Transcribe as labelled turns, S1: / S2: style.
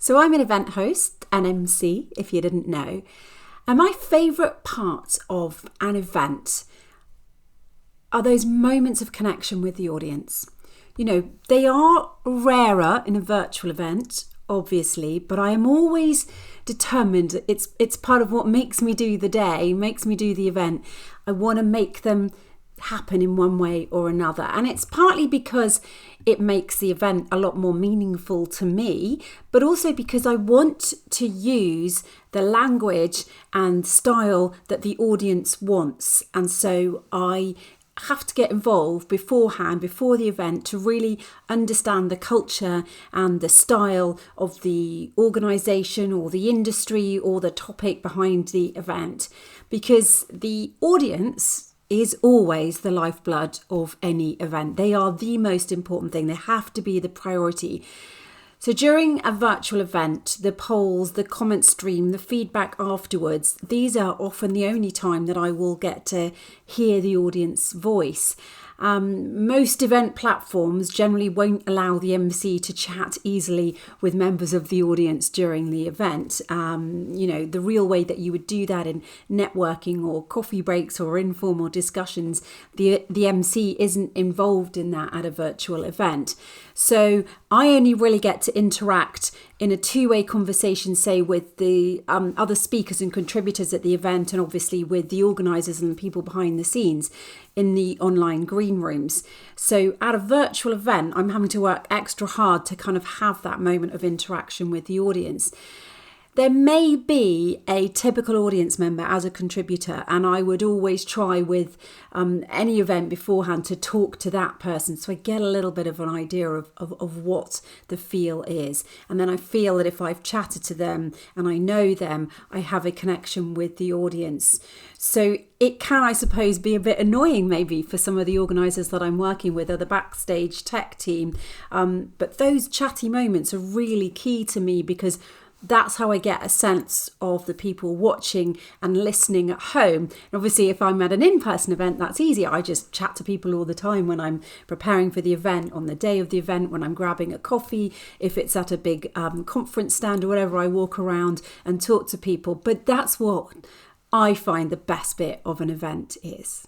S1: So I'm an event host, an MC, if you didn't know. And my favourite part of an event are those moments of connection with the audience. You know, they are rarer in a virtual event, obviously, but I am always determined. It's part of what makes me do the day, makes me do the event. I want to make them happen in one way or another. And it's partly because it makes the event a lot more meaningful to me, but also because I want to use the language and style that the audience wants. And so I have to get involved beforehand, before the event, to really understand the culture and the style of the organisation or the industry or the topic behind the event, because the audience is always the lifeblood of any event. They are the most important thing. They have to be the priority. So during a virtual event, the polls, the comment stream, the feedback afterwards, these are often the only time that I will get to hear the audience voice. Most event platforms generally won't allow the MC to chat easily with members of the audience during the event. The real way that you would do that in networking or coffee breaks or informal discussions, the MC isn't involved in that at a virtual event. So I only really get to interact in a two-way conversation, say with the other speakers and contributors at the event, and obviously with the organisers and the people behind the scenes in the online green rooms. So at a virtual event, I'm having to work extra hard to kind of have that moment of interaction with the audience. There may be a typical audience member as a contributor, and I would always try with any event beforehand to talk to that person, so I get a little bit of an idea of what the feel is. And then I feel that if I've chatted to them and I know them, I have a connection with the audience. So it can, I suppose, be a bit annoying maybe for some of the organisers that I'm working with or the backstage tech team. But those chatty moments are really key to me, because that's how I get a sense of the people watching and listening at home. And obviously, if I'm at an in-person event, that's easier. I just chat to people all the time when I'm preparing for the event, on the day of the event, when I'm grabbing a coffee, if it's at a big conference stand or whatever, I walk around and talk to people. But that's what I find the best bit of an event is.